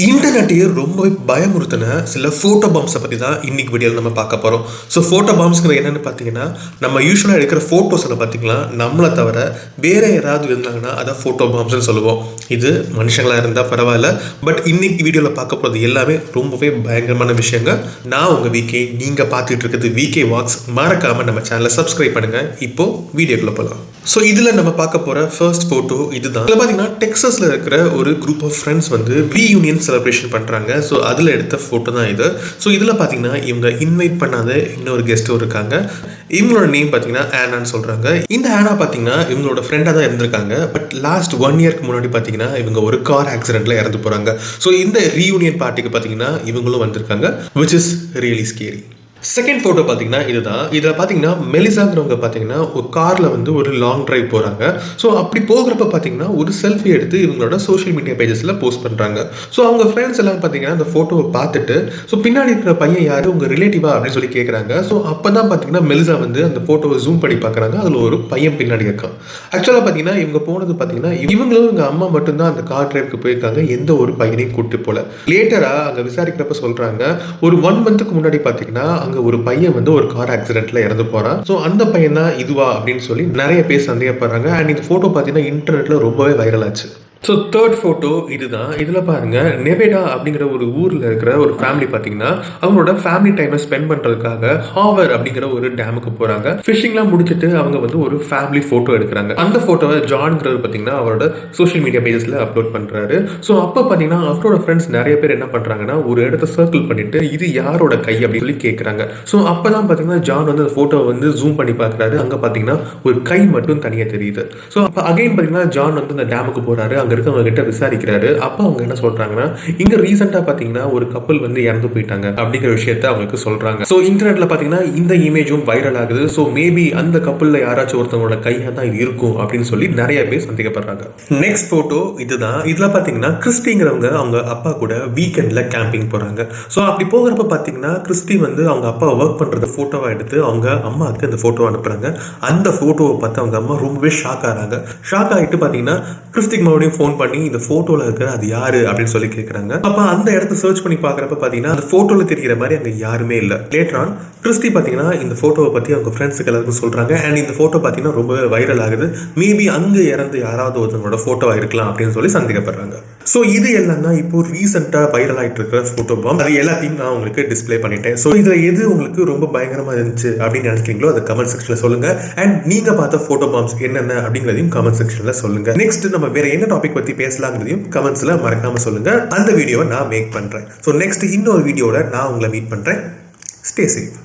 இன்டர்நெட்டையே ரொம்பவே பயமுறுத்தின சில ஃபோட்டோ பாம்ஸை பற்றி தான் இன்னைக்கு வீடியோவில் நம்ம பார்க்க போகிறோம். ஸோ ஃபோட்டோ பாம்ஸ்ங்கிறது என்னென்னு பார்த்தீங்கன்னா, நம்ம யூஸ்வலாக எடுக்கிற ஃபோட்டோஸில் பார்த்தீங்கன்னா நம்மளை தவிர வேறு யாராவது இருந்தாங்கன்னா அதை ஃபோட்டோ பாம்ஸ்ன்னு சொல்லுவோம். இது மனுஷங்களாக இருந்தால் பரவாயில்ல, பட் இன்னைக்கு வீடியோவில் பார்க்க போகிறது எல்லாமே ரொம்பவே பயங்கரமான விஷயங்க. நான் உங்கள் விகே, நீங்கள் பார்த்துட்டு இருக்கிறது விகே வாக்ஸ். மறக்காமல் நம்ம சேனலை சப்ஸ்கிரைப் பண்ணுங்கள். இப்போது வீடியோக்குள்ளே போகலாம். ஸோ இதில் நம்ம பார்க்க போகிற ஃபர்ஸ்ட் ஃபோட்டோ இதுதான். இதில் பார்த்தீங்கன்னா டெக்ஸஸில் இருக்கிற ஒரு குரூப் ஆஃப் ஃப்ரெண்ட்ஸ் வந்து ரீயூனியன் செலிப்ரேஷன் பண்ணுறாங்க. ஸோ அதில் எடுத்த ஃபோட்டோ தான் இது. ஸோ இதில் பார்த்தீங்கன்னா இவங்க இன்வைட் பண்ணாத இன்னொரு கெஸ்ட்டும் இருக்காங்க. இவங்களோட நேம் பார்த்தீங்கன்னா ஆனான்னு சொல்கிறாங்க. இந்த ஆனா பார்த்தீங்கன்னா இவங்களோட ஃப்ரெண்டாக தான் இருந்திருக்காங்க. பட் லாஸ்ட் 1 இயர்க்கு முன்னாடி பார்த்தீங்கன்னா இவங்க ஒரு கார் ஆக்சிடென்ட்டில் இறந்து போகிறாங்க. ஸோ இந்த ரீயூனியன் பார்ட்டிக்கு பார்த்தீங்கன்னா இவங்களும் வந்திருக்காங்க, which is really scary. Second photo பார்த்தீங்கன்னா இதுதான். இதில் பார்த்தீங்கன்னா மெலிசாங்கிறவங்க பார்த்தீங்கன்னா ஒரு காரில் வந்து ஒரு லாங் ட்ரைவ் போகிறாங்க. ஸோ அப்படி போகிறப்ப பார்த்தீங்கன்னா ஒரு செல்ஃபி எடுத்து இவங்களோட சோஷியல் மீடியா பேஜஸில் போஸ்ட் பண்ணுறாங்க. ஸோ அவங்க ஃப்ரெண்ட்ஸ் எல்லாம் பார்த்தீங்கன்னா அந்த ஃபோட்டோவை பார்த்துட்டு, ஸோ பின்னாடி இருக்கிற பையன் யார், உங்கள் ரிலேட்டிவா அப்படின்னு சொல்லி கேட்குறாங்க. ஸோ அப்போ தான் பார்த்தீங்கன்னா மெலிசா வந்து அந்த ஃபோட்டோவை ஜூம் பண்ணி பார்க்குறாங்க. அதில் ஒரு பையன் பின்னாடி இருக்கான். ஆக்சுவலாக பார்த்தீங்கன்னா இவங்க போனது பார்த்தீங்கன்னா இவங்களும் இவங்க அம்மா மட்டும்தான் அந்த கார் டிரைவுக்கு போயிருக்காங்க. எந்த ஒரு பையனையும் கூப்பிட்டு போல. லேட்டராக அங்கே விசாரிக்கிறப்ப சொல்கிறாங்க, ஒரு 1 மந்த்துக்கு முன்னாடி பார்த்தீங்கன்னா ஒரு பையன் வந்து ஒரு கார் ஆக்சிடென்ட்ல இறந்து போறான். ஸோ அந்த பையன் தான் இதுவா அப்படின்னு சொல்லி நிறைய பேர் சந்தேகப்படுறாங்க. அண்ட் இந்த போட்டோ பார்த்தீங்கன்னா இன்டர்நெட்ல ரொம்பவே வைரல் ஆச்சு. ஸோ தேர்ட் ஃபோட்டோ இதுதான். இதில் பாருங்கள், நெவேடா அப்படிங்கிற ஒரு ஊரில் இருக்கிற ஒரு ஃபேமிலி பார்த்தீங்கன்னா அவங்களோட ஃபேமிலி டைமை ஸ்பெண்ட் பண்ணுறதுக்காக ஹாவர் அப்படிங்கிற ஒரு டேமுக்கு போகிறாங்க. ஃபிஷிங்லாம் முடிச்சுட்டு அவங்க வந்து ஒரு ஃபேமிலி ஃபோட்டோ எடுக்கிறாங்க. அந்த ஃபோட்டோவை ஜான்ங்கிறவர் பார்த்தீங்கன்னா அவரோட சோஷியல் மீடியா பேஜஸில் அப்லோட் பண்ணுறாரு. ஸோ அப்போ பார்த்தீங்கன்னா அவரோட ஃப்ரெண்ட்ஸ் நிறைய பேர் என்ன பண்ணுறாங்கன்னா ஒரு இடத்த சர்க்கிள் பண்ணிட்டு இது யாரோட கை அப்படின்னு சொல்லி கேட்குறாங்க. ஸோ அப்போ தான் பார்த்தீங்கன்னா ஜான் வந்து அந்த ஃபோட்டோவை வந்து ஜூம் பண்ணி பார்க்குறாரு. அங்கே பார்த்தீங்கன்னா ஒரு கை மட்டும் தனியாக தெரியுது. ஸோ அப்போ அகைன் பார்த்தீங்கன்னா ஜான் வந்து அந்த டேமுக்கு போகிறாரு. இருக்கவங்க கிட்ட விசாரிக்கிறாரு. அப்ப அவங்க என்ன சொல்றாங்கன்னா, இங்க ரீசெண்டா பாத்தீங்கன்னா ஒரு கப்பல் வந்து இறந்து போயிட்டாங்க அப்படிங்கிற விஷயத்த அவங்களுக்கு சொல்றாங்க. சோ இன்டர்நெட்ல பாத்தீங்கன்னா இந்த இமேஜும் வைரல் ஆகுது. சோ மேபி அந்த கப்பல்ல யாராச்சும் ஒருத்தவங்களோட கையா தான் இது இருக்கும் அப்படின்னு சொல்லி நிறைய பேர் சந்தேகப்படுறாங்க. நெக்ஸ்ட் போட்டோ இதுதான். இதுல பாத்தீங்கன்னா கிறிஸ்டிங்கிறவங்க அவங்க அப்பா கூட வீக்கெண்ட்ல கேம்பிங் போறாங்க. சோ அப்படி போகிறப்ப பாத்தீங்கன்னா கிறிஸ்டி வந்து அவங்க அப்பா ஒர்க் பண்றத போட்டோவா எடுத்து அவங்க அம்மாவுக்கு அந்த போட்டோ அனுப்புறாங்க. அந்த போட்டோவை பார்த்து அவங்க அம்மா ரொம்பவே ஷாக் ஆறாங்க. ஷாக் ஆகிட்டு பாத்தீங்கன்னா கிறிஸ்டிக்கு மறுபடியும் ஃபோன் பண்ணி இந்த போட்டோல இருக்கிற அது யாரு அப்படின்னு சொல்லி கேட்கறாங்க. அப்ப அந்த இடத்த சர்ச் பண்ணி பாக்குறப்ப பாத்தீங்கன்னா அந்த போட்டோல தெரிகிற மாதிரி அங்க யாருமே இல்ல. லேட்டர் ஆன் கிறிஸ்டி பாத்தீங்கன்னா இந்த போட்டோவை பத்தி அவங்க ஃப்ரெண்ட்ஸுக்கு எல்லாருக்கும் சொல்றாங்க. அண்ட் இந்த போட்டோ பாத்தீங்கன்னா ரொம்பவே வைரல் ஆகுது. மேபி அங்க இறந்து யாராவது ஒருத்தவங்களோட போட்டோவா இருக்கலாம் அப்படின்னு சொல்லி சந்தேகப்படுறாங்க. ஸோ இது எல்லாம் தான் இப்போ ரீசெண்டாக வைரல் ஆகிட்டு இருக்கிற ஃபோட்டோ பாம். அது எல்லாத்தையும் நான் உங்களுக்கு டிஸ்பிளே பண்ணிட்டேன். ஸோ இதில் எது உங்களுக்கு ரொம்ப பயங்கரமாக இருந்துச்சு அப்படின்னு நினைக்கிறீங்களோ அதை கமெண்ட் செக்ஷனில் சொல்லுங்கள். அண்ட் நீங்கள் பார்த்த ஃபோட்டோ பாம்ஸ் என்னென்ன அப்படிங்கிறதையும் கமெண்ட் செக்ஷனில் சொல்லுங்கள். நெக்ஸ்ட் நம்ம வேற என்ன டாபிக் பற்றி பேசலாங்கிறதையும் கமெண்ட்ஸில் மறக்காமல் சொல்லுங்கள். அந்த வீடியோவை நான் மேக் பண்ணுறேன். ஸோ நெக்ஸ்ட் இன்னொரு வீடியோவில் நான் உங்களை மீட் பண்ணுறேன். Stay safe.